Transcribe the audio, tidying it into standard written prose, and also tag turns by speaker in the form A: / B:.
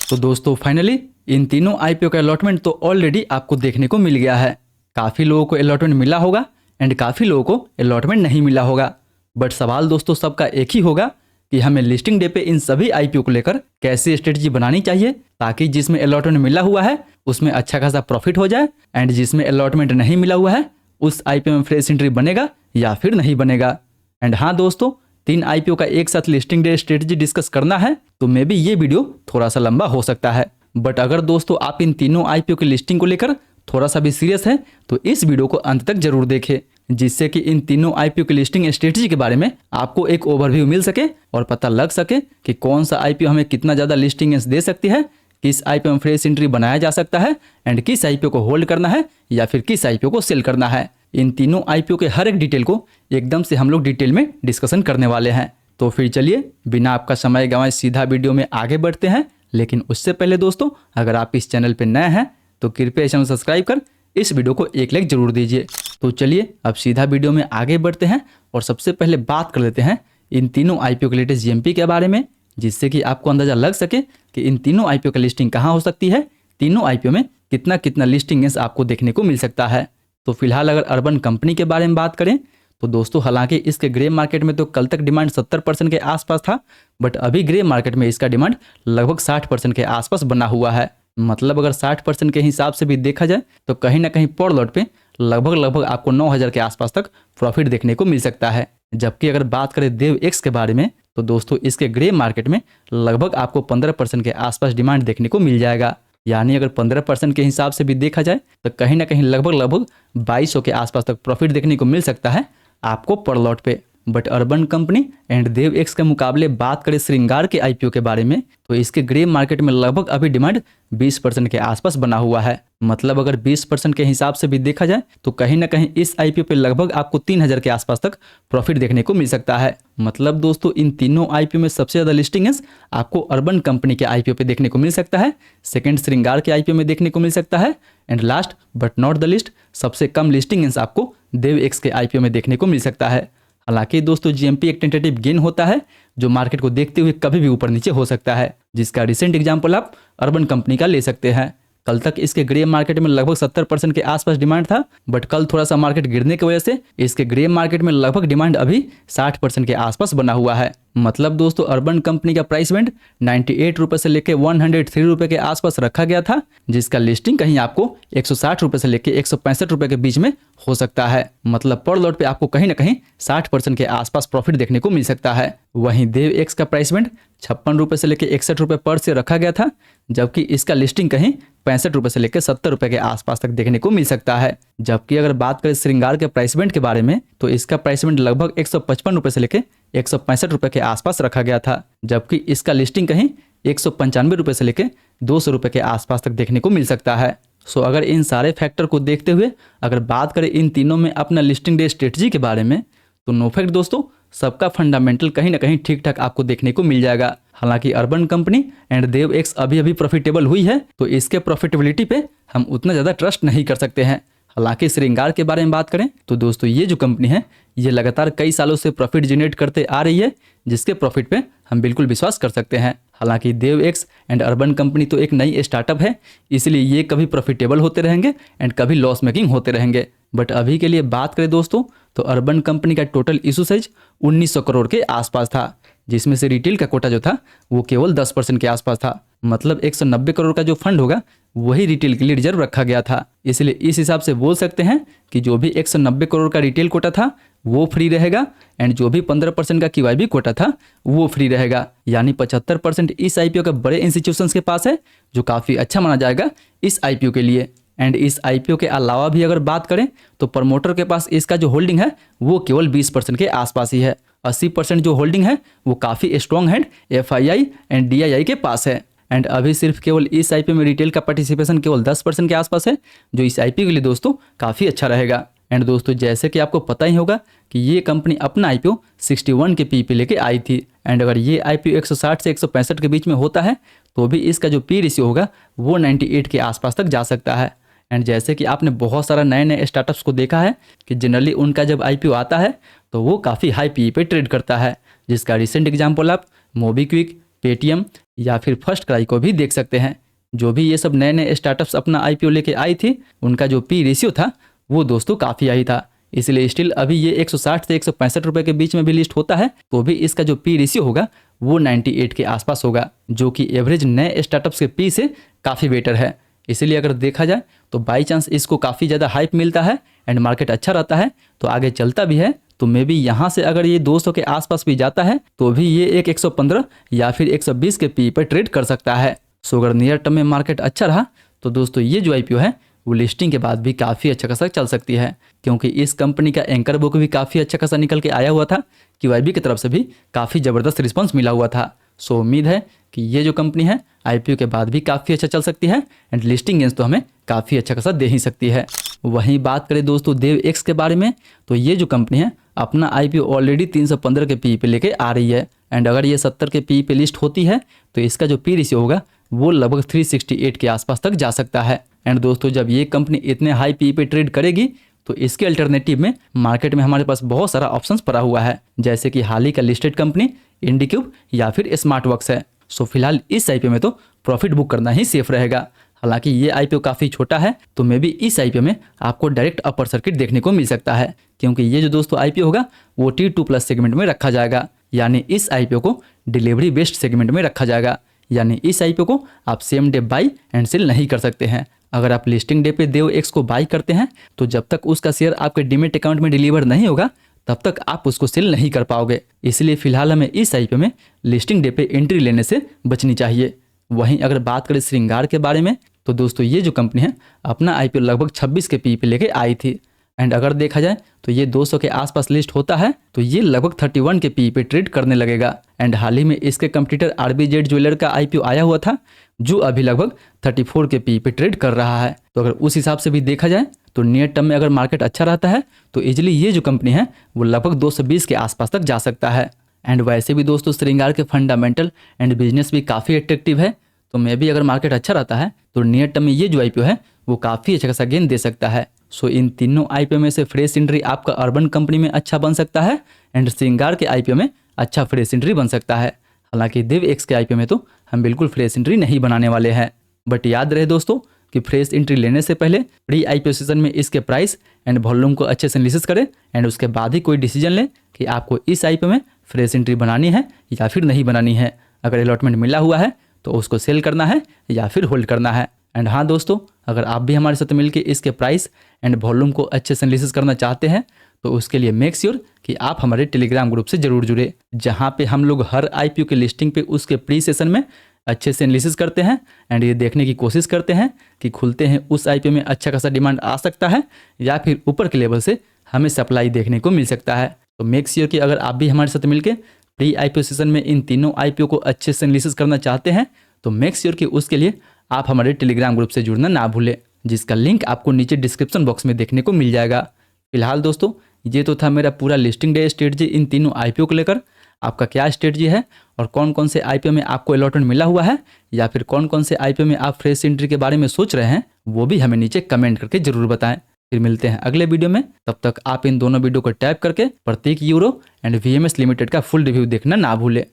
A: तो दोस्तों finally in तीनों आईपीओ का अलॉटमेंट तो ऑलरेडी आपको देखने को मिल गया है। काफ़ी लोगों को अलॉटमेंट मिला होगा एंड काफ़ी लोगों को अलॉटमेंट नहीं मिला होगा। बट सवाल दोस्तों सबका एक ही होगा कि हमें लिस्टिंग डे पे इन सभी आईपीओ को लेकर कैसी स्ट्रेटजी बनानी चाहिए ताकि जिसमें अलॉटमेंट मिला हुआ है उसमें अच्छा खासा प्रॉफिट हो जाए एंड जिसमें अलॉटमेंट नहीं मिला हुआ है उस आईपीओ में फ्रेश एंट्री बनेगा या फिर नहीं बनेगा। एंड हाँ दोस्तों, 3 आईपीओ का एक साथ लिस्टिंग डे स्ट्रेटजी डिस्कस करना है तो मे बी ये वीडियो थोड़ा सा लंबा हो सकता है। बट अगर दोस्तों आप इन तीनों आईपीओ की लिस्टिंग को लेकर थोड़ा सा भी सीरियस है तो इस वीडियो को अंत तक जरूर देखें, जिससे कि इन तीनों आईपीओ की लिस्टिंग स्ट्रेटजी के बारे में आपको एक ओवरव्यू मिल सके और पता लग सके कि कौन सा आईपीओ हमें कितना ज़्यादा लिस्टिंग दे सकती है, किस आईपीओ में फ्रेश एंट्री बनाया जा सकता है एंड किस आईपीओ को होल्ड करना है या फिर किस आईपीओ को सेल करना है। इन तीनों आईपीओ के हर एक डिटेल को एकदम से हम लोग डिटेल में डिस्कशन करने वाले हैं। तो फिर चलिए बिना आपका समय गंवाए सीधा वीडियो में आगे बढ़ते हैं। लेकिन उससे पहले दोस्तों, अगर आप इस चैनल पर नए हैं तो कृपया चैनल सब्सक्राइब कर इस वीडियो को एक लाइक जरूर दीजिए। तो चलिए अब सीधा वीडियो में आगे बढ़ते हैं और सबसे पहले बात कर लेते हैं इन तीनों आईपीओ के लेटेस्ट जीएमपी के बारे में, जिससे कि आपको अंदाजा लग सके कि इन तीनों आईपीओ का लिस्टिंग कहाँ हो सकती है, तीनों आईपीओ में कितना कितना लिस्टिंग आपको देखने को मिल सकता है। तो फिलहाल अगर अर्बन कंपनी के बारे में बात करें तो दोस्तों हालांकि इसके ग्रे मार्केट में तो कल तक डिमांड 70% के आसपास था, बट अभी ग्रे मार्केट में इसका डिमांड लगभग 60% के आसपास बना हुआ है। मतलब अगर 60% के हिसाब से भी देखा जाए तो कहीं ना कहीं पर लॉट पे लगभग आपको 9000 के आसपास तक प्रॉफिट देखने को मिल सकता है। जबकि अगर बात करें देव एक्स के बारे में तो दोस्तों इसके ग्रे मार्केट में लगभग आपको 15% के आसपास डिमांड देखने को मिल जाएगा। यानी अगर 15% के हिसाब से भी देखा जाए तो कहीं ना कहीं लगभग 2200 के आसपास तक प्रॉफिट देखने को मिल सकता है आपको पर लॉट पे। But Urban Company and Dev X के मुकाबले बात करें श्रृंगार के आईपीओ के बारे में तो इसके ग्रे मार्केट में लगभग अभी डिमांड 20% के आसपास बना हुआ है। मतलब अगर 20% के हिसाब से भी देखा जाए तो कहीं ना कहीं इस आईपीओ पे लगभग आपको 3000 के आसपास तक प्रॉफिट देखने को मिल सकता है। मतलब दोस्तों इन तीनों आईपीओ में सबसे ज्यादा लिस्टिंग आपको अर्बन कंपनी के आईपीओ पे देखने को मिल सकता है, सेकेंड श्रृंगार के आईपीओ में देखने को मिल सकता है and last but not the list सबसे कम लिस्टिंग आपको देव एक्स के आईपीओ में देखने को मिल सकता है। हालांकि दोस्तों जीएमपी एक टेंटेटिव गेन होता है जो मार्केट को देखते हुए कभी भी ऊपर नीचे हो सकता है, जिसका रिसेंट एग्जांपल आप अर्बन कंपनी का ले सकते हैं। कल तक इसके ग्रे मार्केट में लगभग 70% के आसपास डिमांड था, बट कल थोड़ा सा मार्केट गिरने की वजह से इसके ग्रे मार्केट में लगभग डिमांड अभी 60% के आसपास बना हुआ है। मतलब दोस्तों अर्बन कंपनी का प्राइस बैंड 98 रुपए से लेकर 103 रुपए के आसपास रखा गया था, जिसका लिस्टिंग कहीं आपको 160 रुपए से लेकर 165 रुपए के बीच में हो सकता है। मतलब पर लॉट पे आपको कहीं ना कहीं 60% के आसपास प्रॉफिट देखने को मिल सकता है। वहीं देव एक्स का प्राइस बैंड 56 रुपए से लेकर 61 रुपए पर से रखा गया था, जबकि इसका लिस्टिंग कहीं 65 रुपए से लेकर 70 रुपए के आसपास तक देखने को मिल सकता है। जबकि अगर बात करें श्रृंगार के प्राइस बैंड के बारे में तो इसका प्राइस बैंड लगभग 155 रुपए से लेकर 165 रुपए के आसपास रखा गया था, जबकि इसका लिस्टिंग कहीं 195 रुपए से लेकर 200 रुपए के आसपास तक देखने को मिल सकता है। सो अगर इन सारे फैक्टर को देखते हुए अगर बात करें इन तीनों में अपना लिस्टिंग डे स्ट्रेटजी के बारे में तो नो फैक्ट दोस्तों सबका फंडामेंटल कहीं ना कहीं ठीक ठाक आपको देखने को मिल जाएगा। हालांकि Urban Company and Dev X अभी प्रॉफिटेबल हुई है तो इसके प्रॉफिटेबिलिटी पे हम उतना ज़्यादा ट्रस्ट नहीं कर सकते हैं। हालांकि श्रृंगार के बारे में बात करें तो दोस्तों ये जो कंपनी है ये लगातार कई सालों से प्रॉफिट जनरेट करते आ रही है, जिसके प्रॉफिट पे हम बिल्कुल विश्वास कर सकते हैं। हालांकि देव एक्स एंड अर्बन कंपनी तो एक नई स्टार्टअप है, इसलिए ये कभी प्रॉफिटेबल होते रहेंगे एंड कभी लॉस मेकिंग होते रहेंगे। बट अभी के लिए बात करें दोस्तों तो अर्बन कंपनी का टोटल इशू साइज 1900 करोड़ के आसपास था, जिसमें से रिटेल का कोटा जो था वो केवल 10% के आसपास था। मतलब 190 करोड़ का जो फंड होगा वही रिटेल के लिए रिजर्व रखा गया था। इसलिए इस हिसाब से बोल सकते हैं कि जो भी 190 करोड़ का रिटेल कोटा था वो फ्री रहेगा एंड जो भी 15% का QIB कोटा था वो फ्री रहेगा। यानी 75% इस आईपीओ के बड़े इंस्टीट्यूशंस के पास है, जो काफ़ी अच्छा माना जाएगा इस आईपीओ के लिए। एंड इस आईपीओ के अलावा भी अगर बात करें तो प्रमोटर के पास इसका जो होल्डिंग है वो केवल 20% के आसपास ही है। 80% जो होल्डिंग है वो काफ़ी स्ट्रॉन्ग है FII एंड DII के पास है। एंड अभी सिर्फ केवल इस आईपीओ में रिटेल का पार्टिसिपेशन केवल 10% के आसपास है, जो इस आईपीओ के लिए दोस्तों काफ़ी अच्छा रहेगा। एंड दोस्तों जैसे कि आपको पता ही होगा कि ये कंपनी अपना आईपीओ 61 के पी लेके आई थी एंड अगर ये आईपीओ 160 से 165 के बीच में होता है तो भी इसका जो पी रेशियो होगा वो 98 के आसपास तक जा सकता है। एंड जैसे कि आपने बहुत सारा नए नए स्टार्टअप्स को देखा है कि जनरली उनका जब आईपीओ आता है तो वो काफ़ी हाई पी पे ट्रेड करता है, जिसका रिसेंट एग्जाम्पल आप मोबीक्विक, पेटीएम या फिर फर्स्ट क्राई को भी देख सकते हैं। जो भी ये सब नए नए स्टार्टअप्स अपना आईपीओ लेके आई थी, उनका जो पी रेशियो था वो दोस्तों काफ़ी हाई था। इसलिए स्टिल अभी ये 160 से 165 रुपये के बीच में भी लिस्ट होता है तो भी इसका जो पी रेशियो होगा वो 98 के आसपास होगा, जो कि एवरेज नए स्टार्टअप्स के पी से काफ़ी बेटर है। इसीलिए अगर देखा जाए तो बाई चांस इसको काफ़ी ज़्यादा हाइप मिलता है एंड मार्केट अच्छा रहता है तो आगे चलता भी है, तो मे बी यहाँ से अगर ये 200 के आसपास भी जाता है तो भी ये एक 115 या फिर 120 के पी पर ट्रेड कर सकता है। सो अगर नियर टर्म में मार्केट अच्छा रहा तो दोस्तों ये जो आईपीओ है वो लिस्टिंग के बाद भी काफ़ी अच्छा खासा चल सकती है, क्योंकि इस कंपनी का एंकर बुक भी काफ़ी अच्छा खासा निकल के आया हुआ था, QIB की तरफ से भी काफ़ी ज़बरदस्त रिस्पॉन्स मिला हुआ था। सो उम्मीद है कि ये जो कंपनी है आईपीओ के बाद भी काफ़ी अच्छा चल सकती है एंड लिस्टिंग गेंस तो हमें काफ़ी अच्छा खासा दे ही सकती है। वहीं बात करें दोस्तों देव एक्स के बारे में, तो ये जो कंपनी है अपना आईपीओ ऑलरेडी 315 के पी पे लेके आ रही है एंड अगर ये 70 के पी पे लिस्ट होती है तो इसका जो पी रेशियो होगा वो लगभग 368 के आसपास तक जा सकता है। एंड दोस्तों जब ये कंपनी इतने हाई पी पे ट्रेड करेगी तो इसके अल्टरनेटिव में मार्केट में हमारे पास बहुत सारा ऑप्शंस पड़ा हुआ है, जैसे कि हाल ही का लिस्टेड कंपनी इंडिक्यूब या फिर स्मार्ट वर्क्स है। सो फिलहाल इस आईपीओ में तो प्रॉफिट बुक करना ही सेफ रहेगा। हालांकि ये आईपीओ काफ़ी छोटा है तो मे बी इस आईपीओ में आपको डायरेक्ट अपर सर्किट देखने को मिल सकता है, क्योंकि ये जो दोस्तों आईपीओ होगा वो T2+ सेगमेंट में रखा जाएगा, यानी इस आईपीओ को डिलीवरी बेस्ड सेगमेंट में रखा जाएगा। यानी इस आईपीओ को आप same day buy and sell नहीं कर सकते हैं। अगर आप लिस्टिंग डे पे देव एक्स को बाई करते हैं तो जब तक उसका शेयर आपके डीमेट अकाउंट में डिलीवर नहीं होगा तब तक आप उसको सेल नहीं कर पाओगे। इसलिए फिलहाल हमें इस आईपीओ में लिस्टिंग डे पे एंट्री लेने से बचनी चाहिए। वहीं अगर बात करें श्रृंगार के बारे में तो दोस्तों ये जो कंपनी है अपना आईपीओ लगभग 26 के पी पे लेके आई थी एंड अगर देखा जाए तो ये 200 के आसपास लिस्ट होता है तो ये लगभग 31 के पी पे ट्रेड करने लगेगा। एंड हाल ही में इसके कंपटीटर RBZ ज्वेलर का आईपीओ आया हुआ था जो अभी लगभग 34 के पी पे ट्रेड कर रहा है। तो अगर उस हिसाब से भी देखा जाए तो नियर टर्म में अगर मार्केट अच्छा रहता है तो इजिली ये जो कंपनी है वो लगभग 220 के आसपास तक जा सकता है। एंड वैसे भी दोस्तों श्रृंगार के फंडामेंटल एंड बिजनेस भी काफ़ी अट्रैक्टिव है, तो मे भी अगर मार्केट अच्छा रहता है तो नियर टर्म में ये जो आईपीओ है वो काफ़ी अच्छा खासा गेन दे सकता है। सो इन तीनों आईपीओ में से फ्रेश एंट्री आपका अर्बन कंपनी में अच्छा बन सकता है एंड श्रृंगार के आईपीओ में अच्छा फ्रेश एंट्री बन सकता है। हालांकि देव एक्स के आईपीओ में तो हम बिल्कुल फ्रेश एंट्री नहीं बनाने वाले हैं, बट याद रहे दोस्तों कि फ्रेश एंट्री लेने से पहले प्री आईपीओ सेशन में इसके प्राइस एंड वॉल्यूम को अच्छे से एनालिसिस करें एंड उसके बाद ही कोई डिसीजन लें कि आपको इस आईपीओ में फ्रेश एंट्री बनानी है या फिर नहीं बनानी है। अगर अलॉटमेंट मिला हुआ है तो उसको सेल करना है या फिर होल्ड करना है। एंड हाँ दोस्तों, अगर आप भी हमारे साथ मिलकर इसके प्राइस एंड वॉल्यूम को अच्छे से एनालिसिस करना चाहते हैं तो उसके लिए मेक श्योर कि आप हमारे टेलीग्राम ग्रुप से जरूर जुड़े, जहाँ पे हम लोग हर आईपीओ के लिस्टिंग पे उसके प्री सेशन में अच्छे से एनालिसिस करते हैं एंड ये देखने की कोशिश करते हैं कि खुलते हैं उस आईपीओ में अच्छा खासा डिमांड आ सकता है या फिर ऊपर के लेवल से हमें सप्लाई देखने को मिल सकता है। तो मेक श्योर कि अगर आप भी हमारे साथ मिलकर प्री आईपीओ सेशन में इन तीनों आईपीओ को अच्छे से एनालिसिस करना चाहते हैं तो मेक श्योर कि उसके लिए आप हमारे टेलीग्राम ग्रुप से जुड़ना ना भूलें, जिसका लिंक आपको नीचे डिस्क्रिप्शन बॉक्स में देखने को मिल जाएगा। फिलहाल दोस्तों ये तो था मेरा पूरा लिस्टिंग डे स्ट्रेटजी इन तीनों आईपीओ को लेकर। आपका क्या स्ट्रेटजी है और कौन कौन से आईपीओ में आपको अलॉटमेंट मिला हुआ है या फिर कौन कौन से आईपीओ में आप फ्रेश एंट्री के बारे में सोच रहे हैं, वो भी हमें नीचे कमेंट करके जरूर बताएं। फिर मिलते हैं अगले वीडियो में, तब तक आप इन दोनों वीडियो को टैप करके प्रतीक यूरो एंड VMS लिमिटेड का फुल रिव्यू देखना ना भूलें।